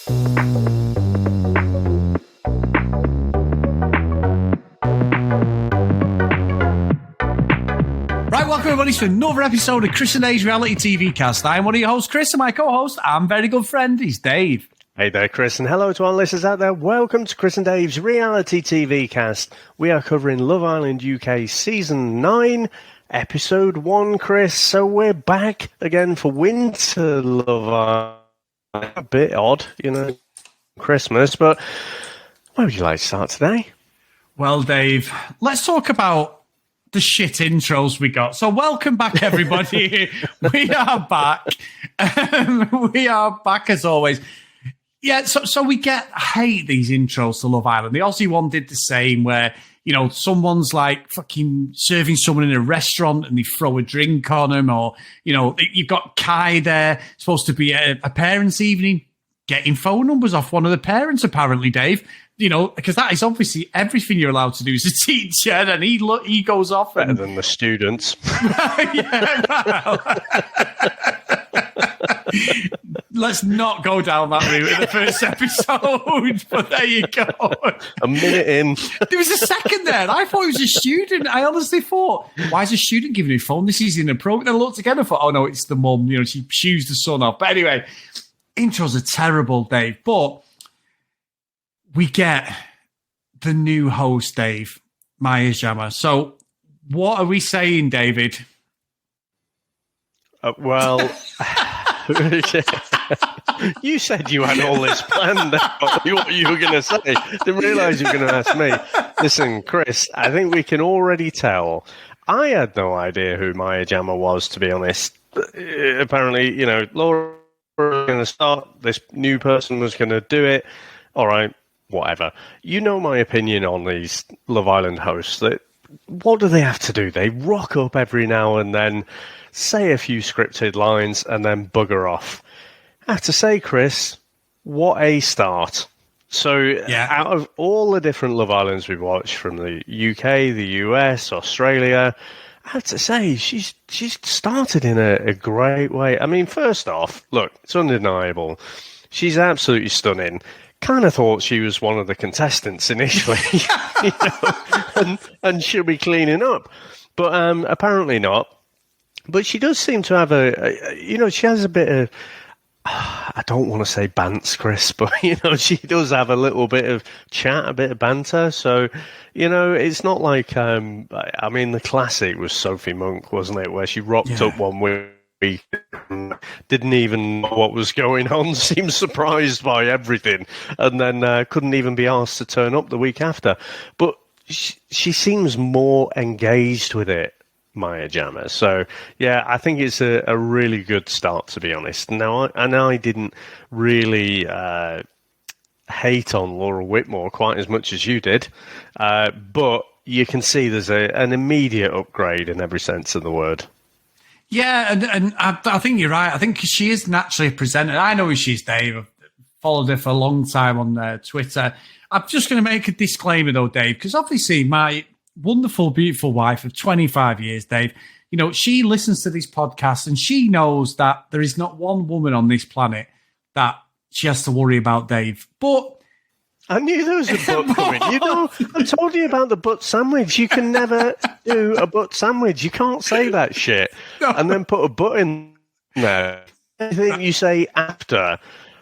Welcome everybody to another episode of Chris and Dave's Reality TV Cast. I'm one of your hosts, Chris, and my co-host and very good friend is Dave. Hey there, Chris, and hello to our listeners out there. Welcome to Chris and Dave's Reality TV Cast. We are covering Love Island UK Season 9, Episode 1, Chris. So we're back again for winter Love Island. A bit odd, Christmas, but where would you like to start today? Well, Dave, let's talk about the shit intros we got. So welcome back, everybody. We are back. We are back as always. Yeah, so we hate these intros to Love Island. The Aussie one did the same where, someone's like fucking serving someone in a restaurant and they throw a drink on them, or, you've got Kai there, supposed to be a parents' evening, getting phone numbers off one of the parents, apparently, Dave. Because that is obviously everything you're allowed to do as a teacher, and he goes off. Better than the students. Let's not go down that route in the first episode, but there you go. A minute in. There was a second there, and I thought it was a student. I honestly thought, why is a student giving a phone? This is inappropriate. Then I looked again and thought, oh no, it's the mum. She shoos the son off. But anyway, intros are terrible, Dave. But we get the new host, Dave, Maya Jama. So what are we saying, David? Well, you said you had all this planned out, what you were going to say. Didn't realise you were going to ask me. Listen, Chris, I think we can already tell. I had no idea who Maya Jama was, to be honest. Apparently, Laura was going to start. This new person was going to do it. All right. Whatever. You know my opinion on these Love Island hosts. That what do they have to do? They rock up every now and then, say a few scripted lines, and then bugger off. I have to say, Chris, what a start. So out of all the different Love Islands we've watched from the UK, the US, Australia, I have to say, she's started in a great way. I mean, first off, look, it's undeniable. She's absolutely stunning. Kind of thought she was one of the contestants initially, and she'll be cleaning up, but apparently not. But she does seem to have she has a bit of, I don't want to say bants, Chris, but she does have a little bit of chat, a bit of banter. So it's not like the classic was Sophie Monk, wasn't it, where she rocked up one week. Didn't even know what was going on, seemed surprised by everything, and then couldn't even be asked to turn up the week after. But she seems more engaged with it, Maya Jama. So, I think it's a really good start, to be honest. Now, I didn't really hate on Laura Whitmore quite as much as you did, but you can see there's an immediate upgrade in every sense of the word. Yeah, and I think you're right. I think she is naturally a presenter. I know who she is, Dave. I've followed her for a long time on Twitter. I'm just going to make a disclaimer, though, Dave, because obviously my wonderful, beautiful wife of 25 years, Dave, she listens to this podcast and she knows that there is not one woman on this planet that she has to worry about, Dave. But I knew there was a butt coming. I told you about the butt sandwich. You can never do a butt sandwich. You can't say that shit and then put a butt in there. Anything you say after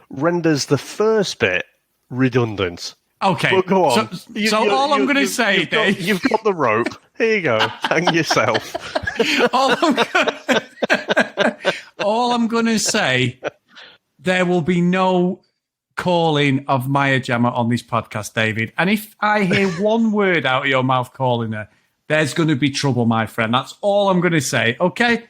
renders the first bit redundant. Okay. But go on. So all I'm going to say, Dave... You've got the rope. Here you go. Hang yourself. all I'm going to say, there will be no calling of Maya Jama on this podcast, David. And if I hear one word out of your mouth calling her, there's going to be trouble, my friend. That's all I'm going to say. Okay?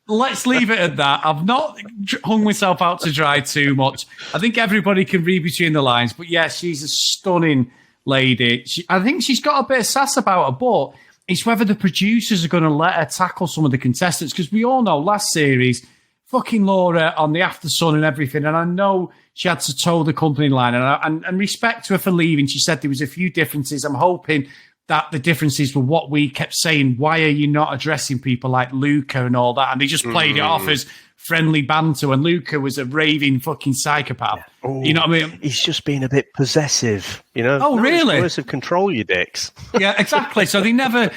Let's leave it at that. I've not hung myself out to dry too much. I think everybody can read between the lines. But yes, she's a stunning lady. I think she's got a bit of sass about her, but it's whether the producers are going to let her tackle some of the contestants. Because we all know last series, fucking Laura on the After Sun and everything. And I know she had to toe the company line. And respect to her for leaving. She said there was a few differences. I'm hoping that the differences were what we kept saying. Why are you not addressing people like Luca and all that? And they just played it off as friendly banter when Luca was a raving fucking psychopath. Yeah. Ooh, you know what I mean? He's just been a bit possessive, you know? Oh, really? Coercive control, you dicks. Yeah, exactly. So they never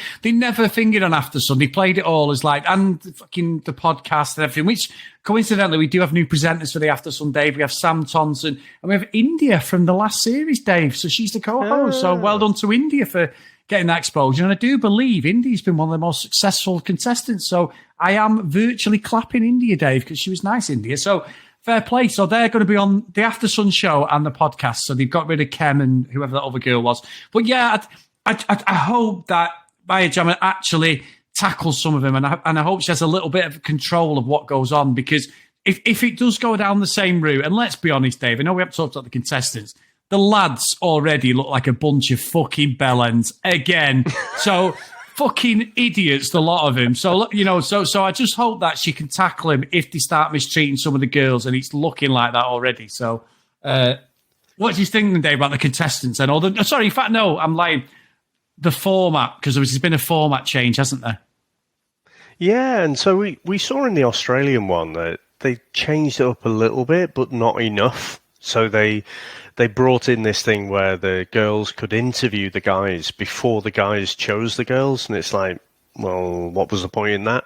fingered on After Sun. They played it all as like, and fucking the podcast and everything, which coincidentally, we do have new presenters for the After Sun, Dave. We have Sam Thompson and we have India from the last series, Dave. So she's the co-host. So well done to India for getting that exposure. And I do believe India's been one of the most successful contestants. So I am virtually clapping India, Dave, because she was nice, India. So fair play. So they're going to be on the After Sun show and the podcast. So they've got rid of Kem and whoever that other girl was. But yeah, I hope that Maya Jama actually tackles some of them. And I hope she has a little bit of control of what goes on, because if it does go down the same route, and let's be honest, Dave, I know we haven't talked about the contestants, the lads already look like a bunch of fucking bellends again. So fucking idiots, the lot of them. So, you know, so I just hope that she can tackle him if they start mistreating some of the girls, and it's looking like that already. So, what do you think, Dave, about the contestants? And all the, sorry, in fact, no, I'm lying. The format, because there's been a format change, hasn't there? Yeah, and so we saw in the Australian one that they changed it up a little bit, but not enough. So they brought in this thing where the girls could interview the guys before the guys chose the girls, and it's like, well, what was the point in that?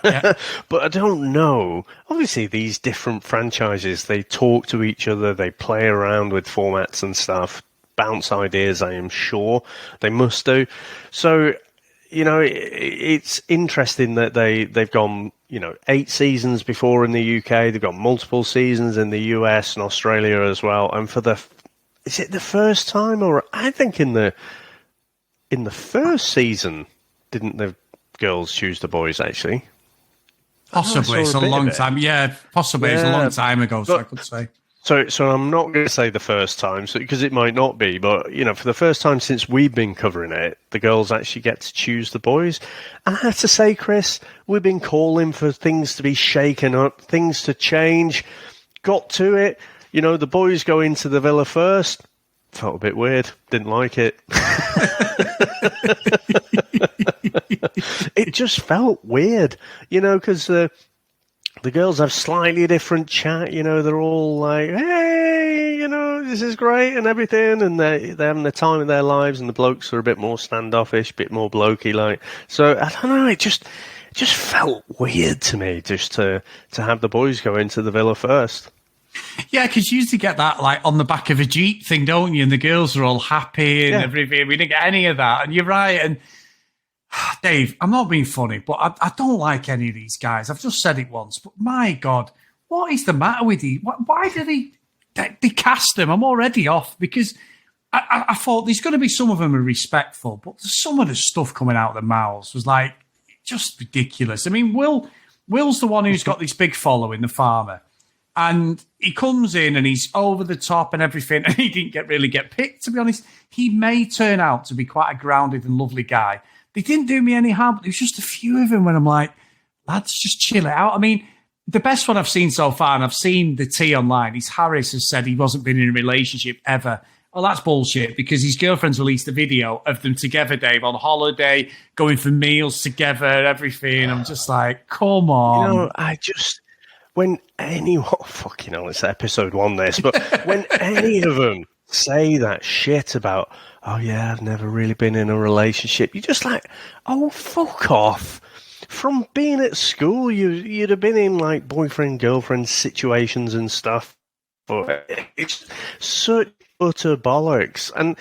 Yeah. But I don't know. Obviously, these different franchises, they talk to each other, they play around with formats and stuff, bounce ideas, I am sure they must do. So, you know, it's interesting that they've gone, you know, 8 seasons before in the UK. They've got multiple seasons in the US and Australia as well. And for is it the first time, or I think in the first season, didn't the girls choose the boys actually? Possibly. It's a long time. Yeah, possibly. Yeah. It's a long time ago, so I could say. So I'm not going to say the first time, because it might not be, but, you know, for the first time since we've been covering it, the girls actually get to choose the boys. And I have to say, Chris, we've been calling for things to be shaken up, things to change. Got to it. You know, the boys go into the villa first. Felt a bit weird. Didn't like it. It just felt weird, you know, because the girls have slightly different chat, you know, they're all like, hey, you know, this is great and everything, and they're having the time of their lives, and the blokes are a bit more standoffish, a bit more blokey-like. So, I don't know, it just felt weird to me just to have the boys go into the villa first. Yeah, because you usually get that like on the back of a Jeep thing, don't you? And the girls are all happy and everything. We didn't get any of that. And you're right. And Dave, I'm not being funny, but I don't like any of these guys. I've just said it once, but my God, what is the matter with you? Why do they cast them? I'm already off, because I thought there's going to be some of them are respectful, but some of the stuff coming out of their mouths was like just ridiculous. I mean, Will's the one who's got this big following, the farmer. And he comes in and he's over the top and everything, and he didn't really get picked, to be honest. He may turn out to be quite a grounded and lovely guy. They didn't do me any harm, but there was just a few of them when I'm like, lads, just chill it out. I mean, the best one I've seen so far, and I've seen the tea online, is Harris has said he wasn't been in a relationship ever. Well, that's bullshit, because his girlfriend's released a video of them together, Dave, on holiday, going for meals together, everything. I'm just like, come on. You know, when anyone, fucking hell, it's episode 1 this, but when any of them say that shit about, oh yeah, I've never really been in a relationship, you're just like, oh, fuck off. From being at school, you'd have been in like boyfriend, girlfriend situations and stuff. But it's such utter bollocks. And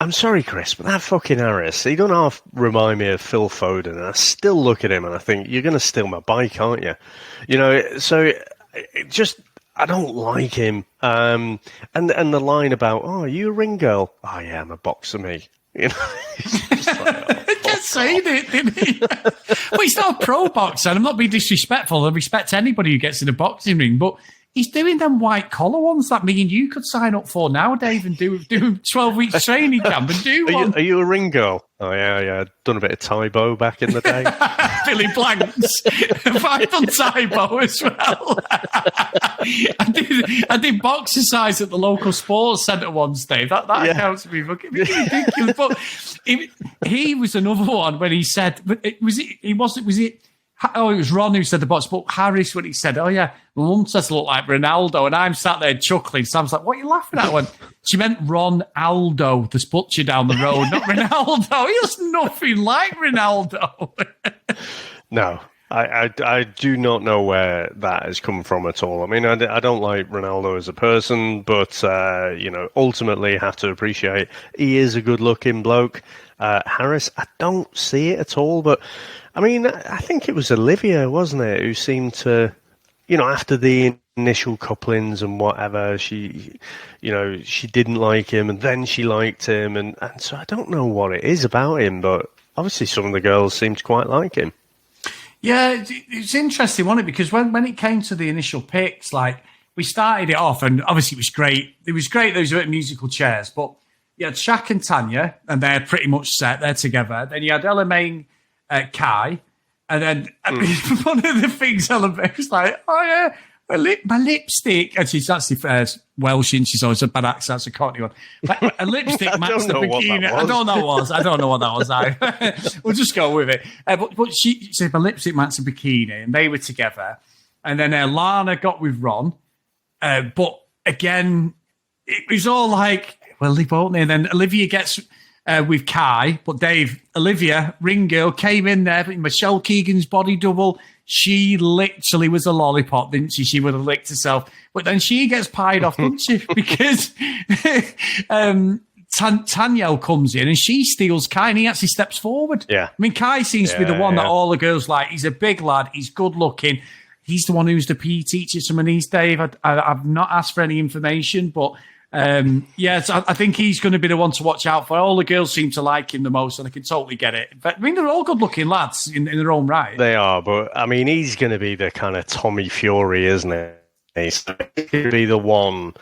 I'm sorry, Chris, but that fucking Harris, he don't half remind me of Phil Foden. And I still look at him and I think, you're going to steal my bike, aren't you? You know, so I don't like him. And the line about, oh, are you a ring girl? Oh, yeah, I'm a boxer, me. You know, he's just like, oh, he kept saying it, didn't he? Well, he's not a pro boxer. I'm not being disrespectful. I respect anybody who gets in a boxing ring, but he's doing them white collar ones that me and you could sign up for now, Dave, and do 12 weeks training camp and do one. Are you a ring girl? Oh, yeah. I've done a bit of Taibo back in the day. Billy Blanks. I've done Taibo as well. I did box exercise at the local sports centre once, Dave. That accounts for me fucking ridiculous. But he was another one when he said, was it it was Ron who said the box, but Harris, when he said, oh yeah, my mum says I look like Ronaldo, and I'm sat there chuckling. Sam's like, what are you laughing at? I went, she meant Ron Aldo, the butcher down the road, not Ronaldo. He looks nothing like Ronaldo. No. I do not know where that has come from at all. I mean, I don't like Ronaldo as a person, but, ultimately have to appreciate he is a good-looking bloke. Harris, I don't see it at all, but, I mean, I think it was Olivia, wasn't it, who seemed to, after the initial couplings and whatever, she didn't like him, and then she liked him, and so I don't know what it is about him, but obviously some of the girls seem to quite like him. Yeah, it's interesting, wasn't it? Because when it came to the initial picks, like, we started it off, and obviously it was great. It was great, those musical chairs, but you had Shaq and Tanya, and they're pretty much set. They're together. Then you had Ella May, Kai, and then one of the things Ella May was like, oh yeah, my lipstick. And she's actually Welsh, and she's always a bad accent, so I can't do one. Like, a lipstick matched the bikini. I don't know what that was. We'll just go with it. But she said my lipstick matched the bikini, and they were together. And then Lana got with Ron. But again, it was all like, well, they both. And then Olivia gets with Kai, but Dave, Olivia, ring girl, came in there, Michelle Keegan's body double. She literally was a lollipop, didn't she? She would have licked herself. But then she gets pied off, doesn't she? Because Tanya comes in and she steals Kai, and he actually steps forward. Yeah. I mean, Kai seems to be the one that all the girls like. He's a big lad. He's good looking. He's the one who's the PE teacher to Manise, Dave. I've not asked for any information, but so I think he's going to be the one to watch out for. All the girls seem to like him the most, and I can totally get it. But I mean, they're all good-looking lads in their own right. They are, but I mean, he's going to be the kind of Tommy Fury, isn't he? He's going to be the one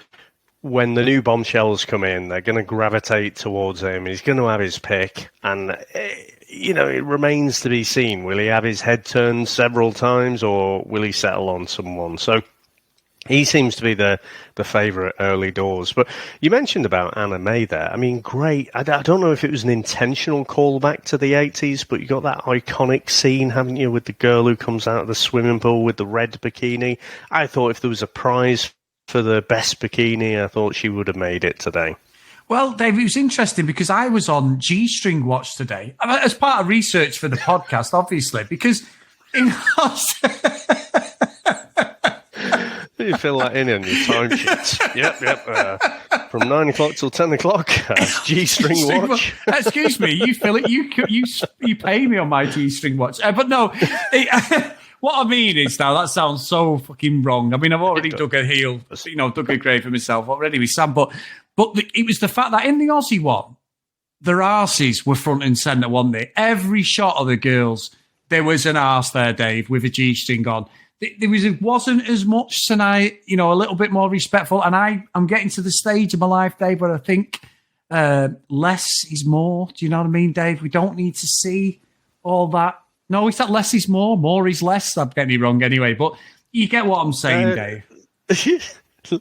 when the new bombshells come in. They're going to gravitate towards him. He's going to have his pick, and it remains to be seen. Will he have his head turned several times, or will he settle on someone? So. He seems to be the favourite early doors. But you mentioned about Anna May there. I mean, great. I don't know if it was an intentional callback to the 80s, but you got that iconic scene, haven't you, with the girl who comes out of the swimming pool with the red bikini. I thought if there was a prize for the best bikini, I thought she would have made it today. Well, Dave, it was interesting because I was on G-String Watch today, as part of research for the podcast, obviously, because in You fill that in your time sheets. Yep. From 9 o'clock till 10 o'clock, G-String Watch. Excuse me, you fill it. You pay me on my G-String Watch. But no, what I mean is now that sounds so fucking wrong. I mean, I've already dug a grave for myself already with Sam. But it was the fact that in the Aussie one, their arses were front and centre, weren't they? Every shot of the girls, there was an arse there, Dave, with a G-string on. It wasn't as much tonight, a little bit more respectful. And I'm getting to the stage of my life, Dave, where I think less is more. Do you know what I mean, Dave? We don't need to see all that. No, it's that less is more is less. I'm getting it wrong anyway, but you get what I'm saying, Dave.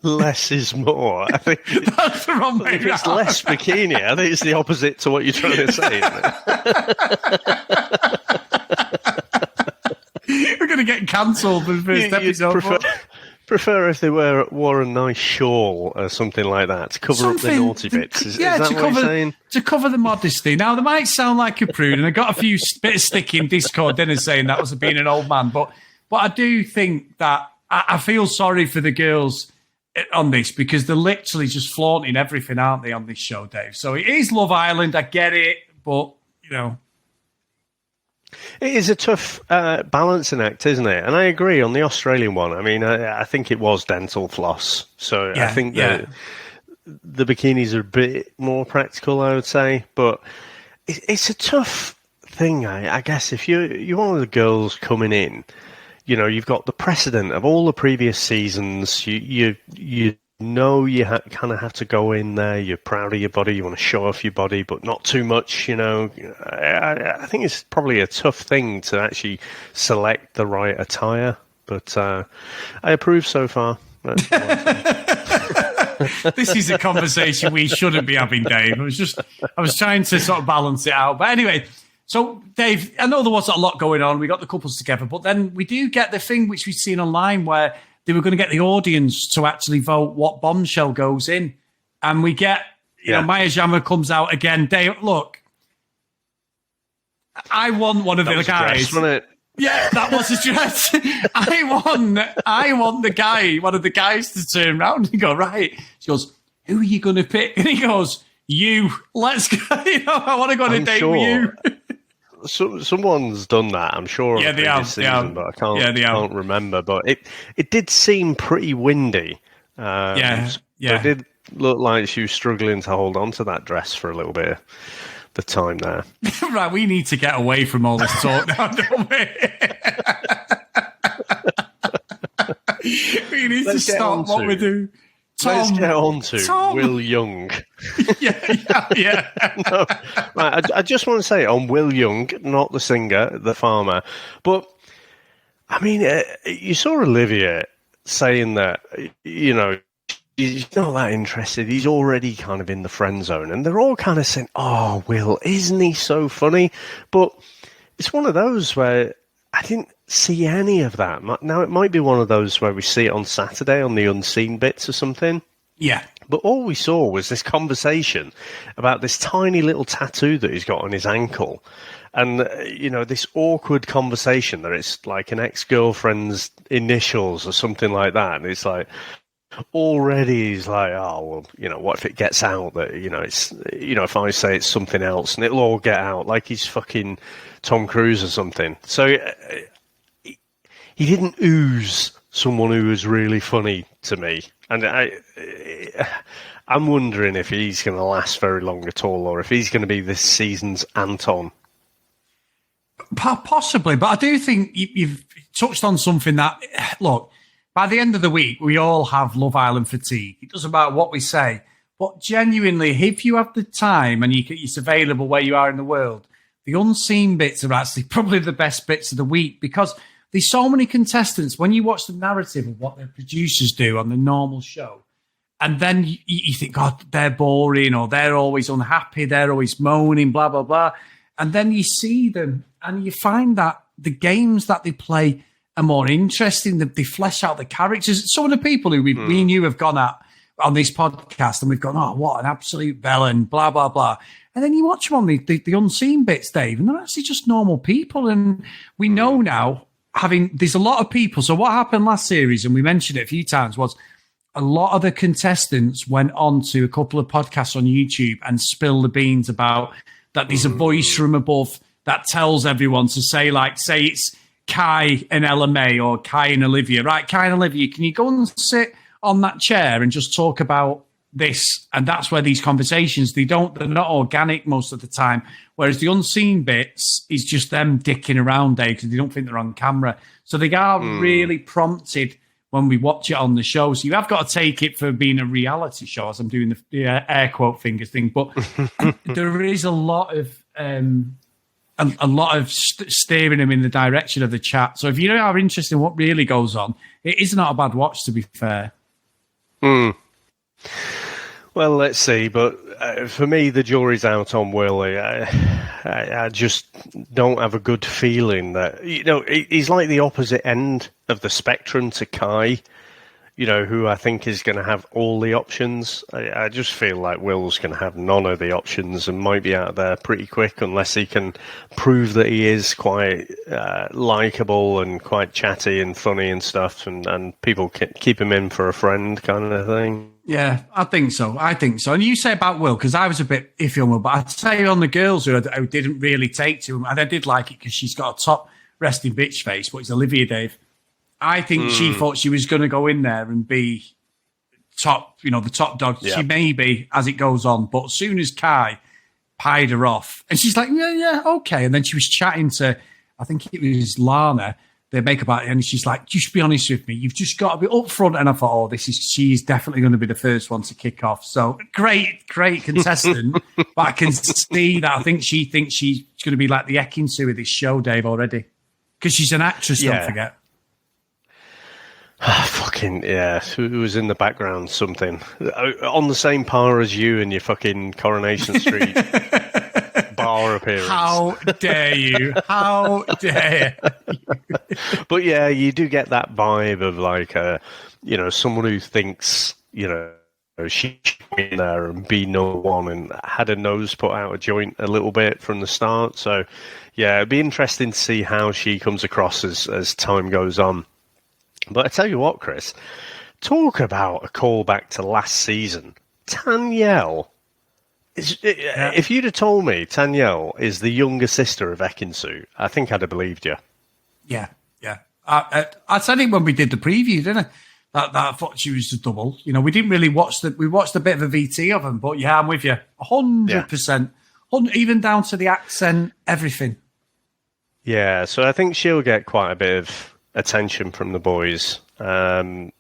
Less is more. I think that's the wrong way. If it's less bikini, I think it's the opposite to what you're trying to say. We're going to get cancelled for the first episode. Prefer if they wore a nice shawl or something like that to cover up the naughty bits. Is that what you're saying? To cover the modesty. Now, they might sound like a prude, and I got a few bit of stick in Discord dinner saying that was being an old man, but I do think that I feel sorry for the girls on this because they're literally just flaunting everything, aren't they, on this show, Dave? So it is Love Island, I get it, but, It is a tough balancing act, isn't it? And I agree on the Australian one. I mean, I think it was dental floss. So I think the bikinis are a bit more practical, I would say. But it's a tough thing, I guess. If you're one of the girls coming in, you've got the precedent of all the previous seasons. You kind of have to go in there. You're proud of your body. You want to show off your body, but not too much. I think it's probably a tough thing to actually select the right attire. But I approve so far. This is a conversation we shouldn't be having, Dave. I was trying to sort of balance it out. But anyway, So, Dave, I know there wasn't a lot going on. We got the couples together, but then we do get the thing which we've seen online where they were going to get the audience to actually vote what bombshell goes in. And we get, you know, Maya Jama comes out again. Dave, look, I want one of the guys. Dress, wasn't it? Yeah, that was a dress. I want the guy, one of the guys, to turn around and go, right. She goes, who are you going to pick? And he goes, you. Let's go. You know, I want to go on a date with you. Someone's done that, I'm sure. Yeah, they have. Season, but I can't remember. But it did seem pretty windy. It did look like she was struggling to hold on to that dress for a little bit of the time there. Right, we need to get away from all this talk now, don't we? We need to stop what we do. Let's get on to Will Young. yeah. No, right, I just want to say on Will Young, not the singer, the farmer. But, I mean, you saw Olivia saying that, you know, he's not that interested. He's already kind of in the friend zone. And they're all kind of saying, oh, Will, isn't he so funny? But it's one of those where I didn't see any of that. Now, it might be one of those where we see it on Saturday on the unseen bits or something. Yeah. But all we saw was this conversation about this tiny little tattoo that he's got on his ankle. And, you know, this awkward conversation that it's like an ex-girlfriend's initials or something like that. And it's like, already he's like, oh, well, you know, what if it gets out that, you know, it's, you know, if I say it's something else and it'll all get out like he's fucking Tom Cruise or something. So he didn't ooze someone who was really funny to me. And I'm wondering if he's going to last very long at all or if he's going to be this season's Anton. Possibly, but I do think you've touched on something that, look, by the end of the week, we all have Love Island fatigue. It doesn't matter what we say. But genuinely, if you have the time and it's available where you are in the world, the unseen bits are actually probably the best bits of the week because there's so many contestants. When you watch the narrative of what the producers do on the normal show, and then you think, God, they're boring or they're always unhappy, they're always moaning, blah, blah, blah. And then you see them and you find that the games that they play are more interesting, that they flesh out the characters. Some of the people who we and you have gone at on this podcast and we've gone, oh, what an absolute villain, blah, blah, blah. And then you watch them on the unseen bits, Dave, and they're actually just normal people. And we know now, there's a lot of people. So what happened last series, and we mentioned it a few times, was a lot of the contestants went on to a couple of podcasts on YouTube and spilled the beans about that there's a voice from above that tells everyone to say it's Kai and Ella May or Kai and Olivia. Right, Kai and Olivia, can you go and sit on that chair and just talk about this? And that's where these conversations, they're not organic most of the time. Whereas the unseen bits is just them dicking around, Dave, because they don't think they're on camera. So they are really prompted when we watch it on the show. So you have got to take it for being a reality show, as I'm doing the air quote fingers thing. But there is a lot of steering them in the direction of the chat. So if you are interested in what really goes on, it is not a bad watch, to be fair. Well, let's see. But for me, the jury's out on Willie. I just don't have a good feeling that, you know, he's like the opposite end of the spectrum to Kai, you know, who I think is going to have all the options. I just feel like Will's going to have none of the options and might be out there pretty quick unless he can prove that he is quite likable and quite chatty and funny and stuff, and people can keep him in for a friend kind of thing. Yeah, I think so. And you say about Will, because I was a bit iffy on Will, but I'd say on the girls who didn't really take to him, and I did like it because she's got a top resting bitch face, but it's Olivia, Dave. I think she thought she was going to go in there and be top, you know, the top dog. Yeah. She may be as it goes on, but as soon as Kai pied her off, and she's like, yeah, okay. And then she was chatting to, I think it was Lana, the makeup artist, and she's like, just be honest with me, you've just got to be upfront. And I thought, she's definitely going to be the first one to kick off. So great contestant, but I can see that I think she thinks she's going to be like the Ekin-Su of this show, Dave, already, because she's an actress. Yeah. Don't forget. Fucking yeah, who was in the background? Something on the same par as you and your fucking Coronation Street bar appearance. How dare you? How dare you? But yeah, you do get that vibe of like someone who thinks, she should be in there and be number one, and had her nose put out a joint a little bit from the start. So yeah, it'd be interesting to see how she comes across as time goes on. But I tell you what, Chris, talk about a callback to last season. Tanyel. If you'd have told me Tanyel is the younger sister of Ekinsu, I think I'd have believed you. Yeah. I said it when we did the preview, didn't I? That I thought she was a double. We didn't really watch we watched a bit of a VT of them, but yeah, I'm with you. 100%. Even down to the accent, everything. Yeah, so I think she'll get quite a bit of attention from the boys. And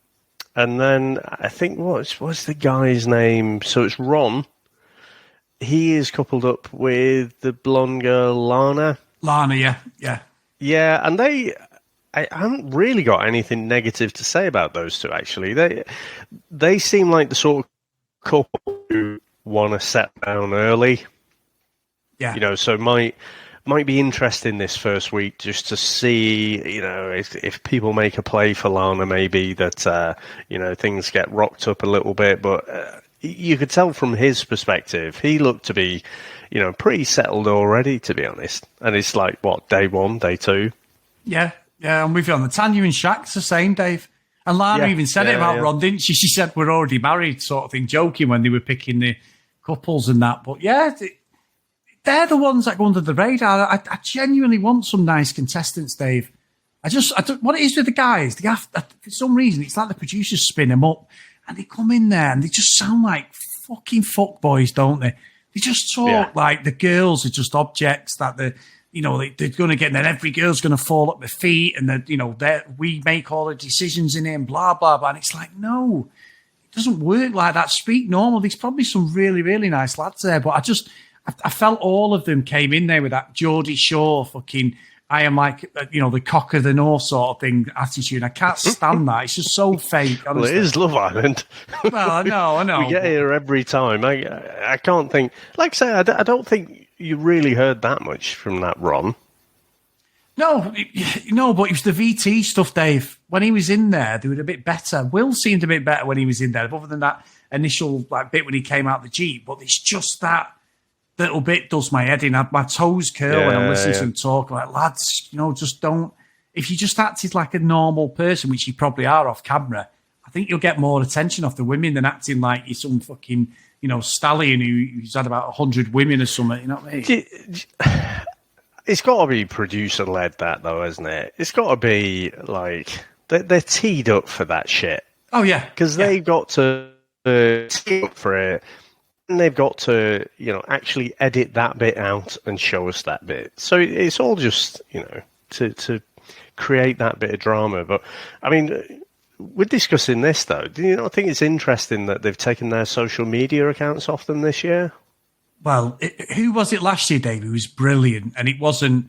then I think, what's the guy's name? So it's Ron. He is coupled up with the blonde girl, Lana. Lana, yeah. Yeah, and I haven't really got anything negative to say about those two, actually. They seem like the sort of couple who want to settle down early. Yeah. So might be interesting this first week just to see, if people make a play for Lana, maybe that, things get rocked up a little bit. But you could tell from his perspective, he looked to be, pretty settled already, to be honest. And it's like, day one, day two? Yeah, I'm with you on the Tanya and Shaq's the same, Dave. And Lana even said it about Ron, didn't she? She said we're already married, sort of thing, joking when they were picking the couples and that. But yeah, they're the ones that go under the radar. I genuinely want some nice contestants, Dave. I don't, what it is with the guys, they have, for some reason, it's like the producers spin them up and they come in there and they just sound like fucking fuckboys, don't they? They just talk like the girls are just objects that they're going to get, and then every girl's going to fall at their feet, and we make all the decisions in it, and blah, blah, blah. And it's like, no, it doesn't work like that. Speak normal. There's probably some really, really nice lads there, but I felt all of them came in there with that Geordie Shore fucking, I am like, the cock of the north sort of thing attitude. I can't stand that. It's just so fake, honestly. Well, it is Love Island. Well, I know. We get here every time. I can't think, like I say, I don't think you really heard that much from that Ron. No, but it was the VT stuff, Dave. When he was in there, they were a bit better. Will seemed a bit better when he was in there, other than that initial bit when he came out the Jeep. But it's just that little bit does my head in. My toes curl when I'm listening to him talk. Like, lads, just don't. If you just acted like a normal person, which you probably are off camera, I think you'll get more attention off the women than acting like you're some fucking, stallion who's had about 100 women or something. You know what I mean? It's got to be producer-led, that, though, isn't it? It's got to be, like, they're teed up for that shit. Oh, yeah. Because they've got to tee up for it, and they've got to, actually edit that bit out and show us that bit. So it's all just, to create that bit of drama. But, I mean, we're discussing this, though. Do you not think it's interesting that they've taken their social media accounts off them this year? Well, who was it last year, Dave? Who was brilliant, and it wasn't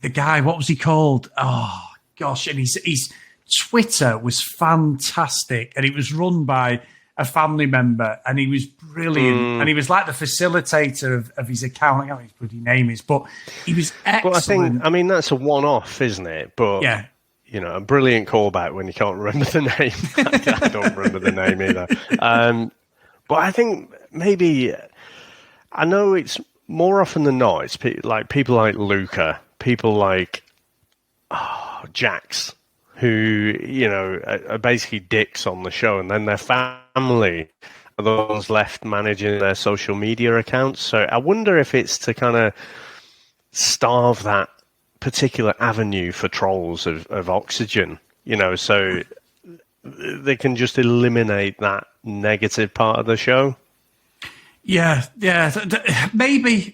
the guy. What was he called? Oh gosh! And his Twitter was fantastic, and it was run by a family member, and he was brilliant, and he was like the facilitator of his account. I don't know what his bloody name is, but he was excellent. But I mean, that's a one-off, isn't it? But yeah. A brilliant callback when you can't remember the name. I don't remember the name either. But I think maybe. I know it's more often than not, it's like people like Luca, people like Jax, who, are basically dicks on the show, and then their family are the ones left managing their social media accounts. So I wonder if it's to kind of starve that particular avenue for trolls of oxygen, so they can just eliminate that negative part of the show. Yeah, maybe.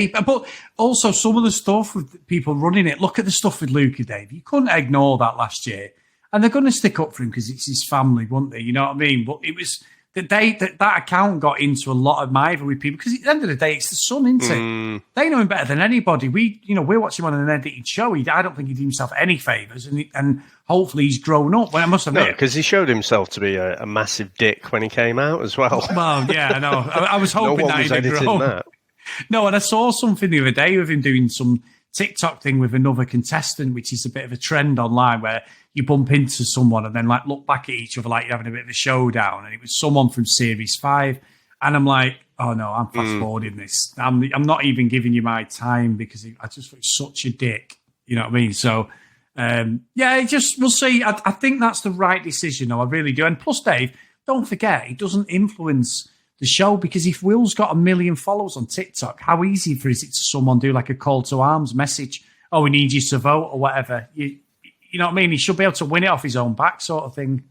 But also some of the stuff with people running it, look at the stuff with Luca, Dave. You couldn't ignore that last year. And they're going to stick up for him because it's his family, won't they? You know what I mean? But it was that account got into a lot of miver with people because at the end of the day, it's the son, isn't it? They know him better than anybody. We're watching him on an edited show. I don't think he did himself any favours, and hopefully he's grown up. Well, I must admit, because he showed himself to be a massive dick when he came out as well. Well, yeah, I know. I was hoping no one was he'd editing grown. that. No, and I saw something the other day with him doing some TikTok thing with another contestant, which is a bit of a trend online where you bump into someone and then like look back at each other like you're having a bit of a showdown. And it was someone from Series 5. And I'm like, oh no, I'm fast forwarding this. I'm not even giving you my time because I just thought he's such a dick. You know what I mean? So, we'll see. I think that's the right decision, though. I really do. And plus, Dave, don't forget, it doesn't influence the show because if Will's got 1 million followers on TikTok, how easy for is it to someone do like a call to arms message? Oh, we need you to vote or whatever. You know what I mean? He should be able to win it off his own back, sort of thing.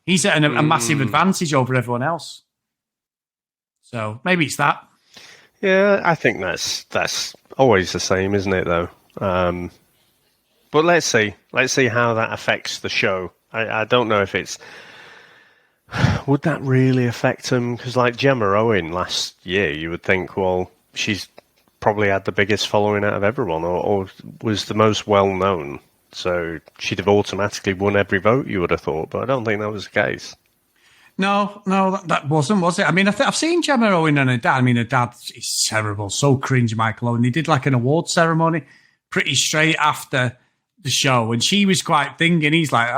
He's at a massive advantage over everyone else. So maybe it's that. Yeah, I think that's always the same, isn't it? Though. But let's see how that affects the show. I don't know if it's. Would that really affect him? Because like Gemma Owen last year, you would think, well, she's probably had the biggest following out of everyone, or was the most well-known. So she'd have automatically won every vote, you would have thought. But I don't think that was the case. No, that wasn't, was it? I mean, I've seen Gemma Owen and her dad. I mean, her dad is terrible. So cringe, Michael Owen. They did like an award ceremony pretty straight after the show, and she was quite thinking. He's like,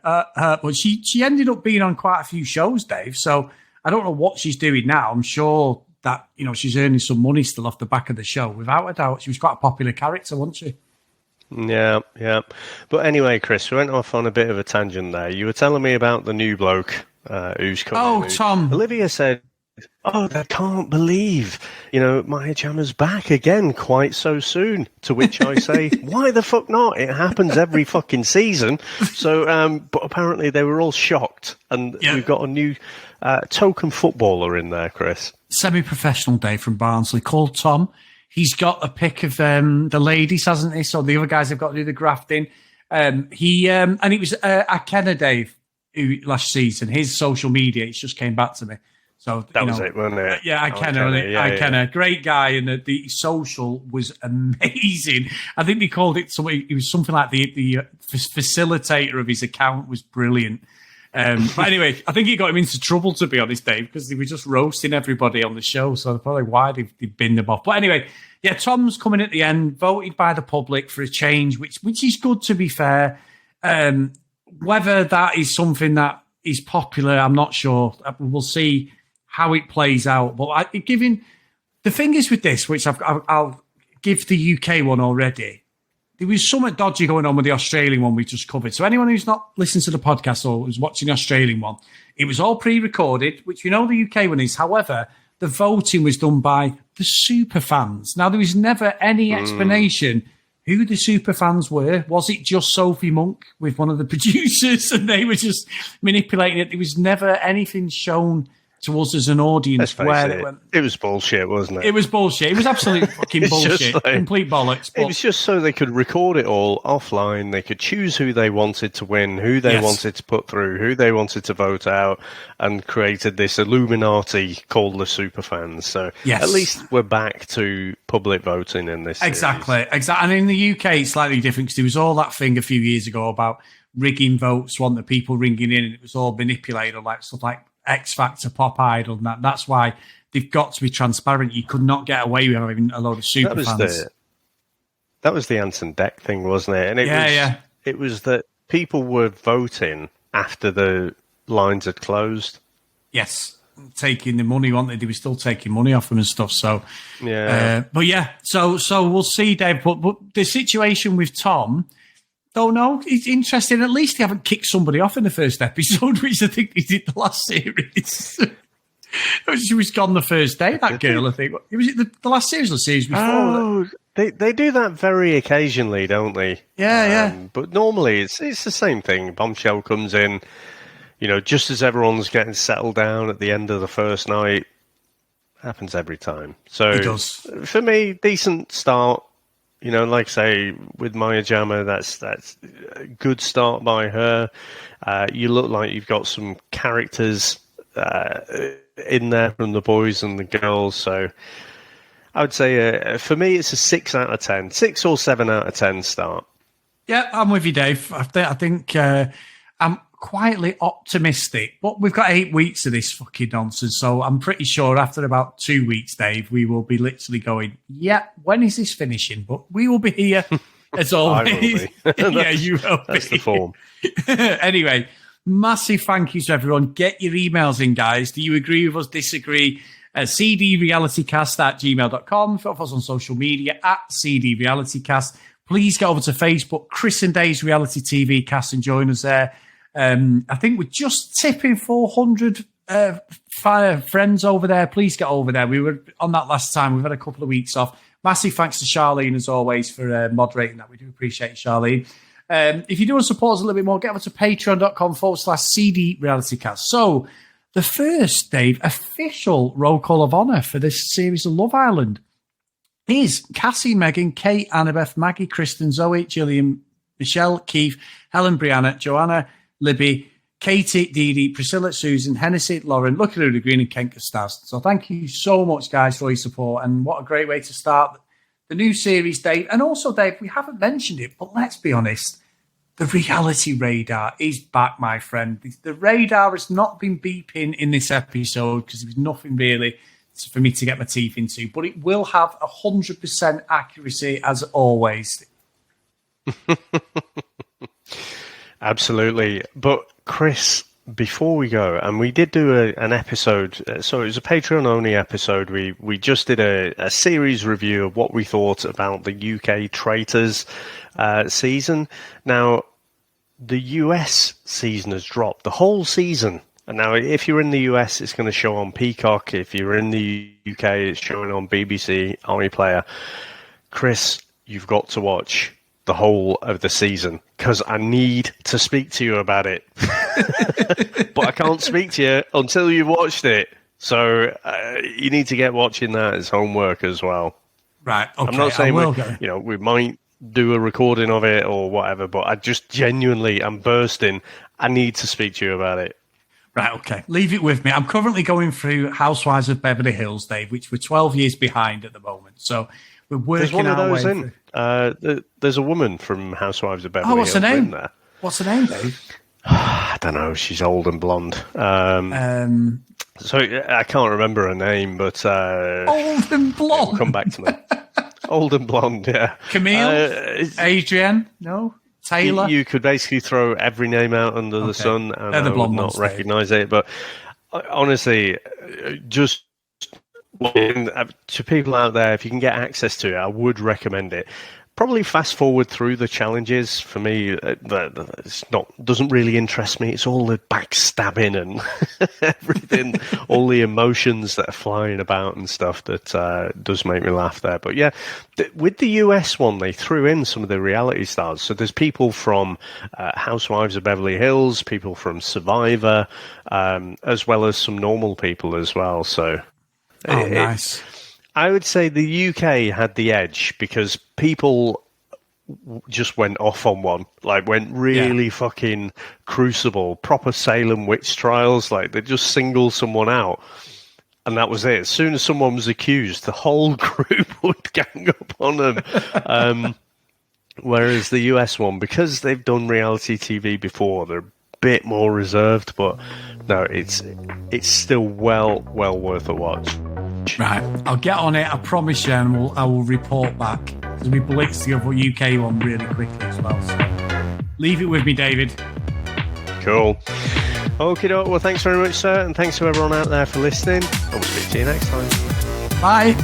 but she ended up being on quite a few shows, Dave. So I don't know what she's doing now. I'm sure that she's earning some money still off the back of the show. Without a doubt, she was quite a popular character, wasn't she? Yeah. But anyway, Chris, we went off on a bit of a tangent there. You were telling me about the new bloke who's coming. Oh, Tom. Olivia said, "Oh, I can't believe, Maya Jama's back again quite so soon." To which I say, why the fuck not? It happens every fucking season. So, but apparently they were all shocked. And we've got a new token footballer in there, Chris. Semi-professional Dave from Barnsley called Tom. He's got a pic of the ladies, hasn't he? So the other guys have got to do the grafting. And it was Akena Dave who last season, his social media, it just came back to me. So that was it, wasn't it? Yeah, Akena, great guy, and the social was amazing. I think they called it something. It was something like the facilitator of his account was brilliant. But anyway, I think he got him into trouble, to be honest, Dave, because they were just roasting everybody on the show. So probably why they binned them off. But anyway, yeah, Tom's coming at the end, voted by the public for a change, which is good, to be fair. Whether that is something that is popular, I'm not sure. We'll see how it plays out. But the thing is with this, which I'll give the UK one already, there was something dodgy going on with the Australian one we just covered. So anyone who's not listened to the podcast or was watching the Australian one, it was all pre-recorded, which we know the UK one is. However, the voting was done by the super fans. Now, there was never any explanation who the super fans were. Was it just Sophie Monk with one of the producers and they were just manipulating it? There was never anything shown to us as an audience where it was bullshit, wasn't it? It was bullshit. It was absolute fucking bullshit. Complete bollocks. It was just so they could record it all offline. They could choose who they wanted to win, who they wanted to put through, who they wanted to vote out, and created this Illuminati called the Superfans. So at least we're back to public voting in this Exactly. And in the UK, it's slightly different because there was all that thing a few years ago about rigging votes, wanting the people ringing in, and it was all manipulated, like stuff like X Factor, Pop Idol, and that's why they've got to be transparent. You could not get away with having a load of super fans. That was the Anton Deck thing, wasn't it? And it was that people were voting after the lines had closed. Yes, taking the money, weren't they? They were still taking money off them and stuff. So so we'll see, Dave. But the situation with Tom, don't know. It's interesting. At least they haven't kicked somebody off in the first episode, which I think they did the last series. She was gone the first day, that girl, I think. Was it the last series or the series before? Oh, they do that very occasionally, don't they? Yeah. But normally it's the same thing. Bombshell comes in, just as everyone's getting settled down at the end of the first night. Happens every time. So it does. For me, decent start. Like I say, with Maya Jama, that's a good start by her. You look like you've got some characters in there from the boys and the girls. So I would say, for me, it's a 6 out of 10. 6 or 7 out of 10 start. Yeah, I'm with you, Dave. I think I'm quietly optimistic, but we've got 8 weeks of this fucking nonsense. So I'm pretty sure after about 2 weeks, Dave, we will be literally going, yeah, when is this finishing? But we will be here as always. I will be. Yeah, you will That's be. the form. Anyway, massive thank yous to everyone. Get your emails in, guys. Do you agree with us, disagree? cdrealitycast@gmail.com. Follow us on social media @cdrealitycast. Please get over to Facebook, Chris and Dave's Reality TV Cast, and join us there. I think we're just tipping 400 friends over there. Please get over there. We were on that last time. We've had a couple of weeks off. Massive thanks to Charlene, as always, for moderating that. We do appreciate it, Charlene. If you do want to support us a little bit more, get over to patreon.com/CD Realitycast. So, the first, Dave, official roll call of honour for this series of Love Island is Cassie, Megan, Kate, Annabeth, Maggie, Kristen, Zoe, Gillian, Michelle, Keith, Helen, Brianna, Joanna, Libby, Katie, Dee Dee, Priscilla, Susan, Hennessy, Lauren, Lucky Luda Green, and Ken Costas. So thank you so much, guys, for your support. And what a great way to start the new series, Dave. And also, Dave, we haven't mentioned it, but let's be honest. The reality radar is back, my friend. The radar has not been beeping in this episode because there was nothing really for me to get my teeth into, but it will have 100% accuracy as always. Absolutely. But Chris, before we go, and we did do an episode, so it was a Patreon-only episode. We just did a series review of what we thought about the UK Traitors season. Now, the US season has dropped, the whole season. And now, if you're in the US, it's going to show on Peacock. If you're in the UK, it's showing on BBC, iPlayer. Chris, you've got to watch the whole of the season because I need to speak to you about it. But I can't speak to you until you've watched it. So you need to get watching that as homework as well. Right. Okay. I'm not saying we might do a recording of it or whatever, but I just genuinely am bursting. I need to speak to you about it. Right, okay. Leave it with me. I'm currently going through Housewives of Beverly Hills, Dave, which we're 12 years behind at the moment. So we're working our way through. There's a woman from Housewives of Beverly Hills. What's her name? There. What's her name, Dave? I don't know. She's old and blonde. So I can't remember her name, but old and blonde. It'll come back to me. Old and blonde, yeah. Camille, Adrienne, no, Taylor. You could basically throw every name out under the sun, and I would not recognise it. But honestly, just to people out there, if you can get access to it, I would recommend it. Probably fast forward through the challenges. For me, doesn't really interest me. It's all the backstabbing and everything, all the emotions that are flying about and stuff that does make me laugh there. But yeah, with the US one, they threw in some of the reality stars. So there's people from Housewives of Beverly Hills, people from Survivor, as well as some normal people as well. So nice. I would say the UK had the edge because people just went off on one, like went really fucking crucible, proper Salem witch trials. Like they just singled someone out and that was it. As soon as someone was accused, the whole group would gang up on them. Whereas the US one, because they've done reality TV before, they're a bit more reserved, but no, it's still well worth a watch. Right, I'll get on it. I promise you, and I will report back. Because we blitzed the other UK one really quickly as well. So leave it with me, David. Cool. Okay, well, thanks very much, sir, and thanks to everyone out there for listening. And we'll speak to you next time. Bye.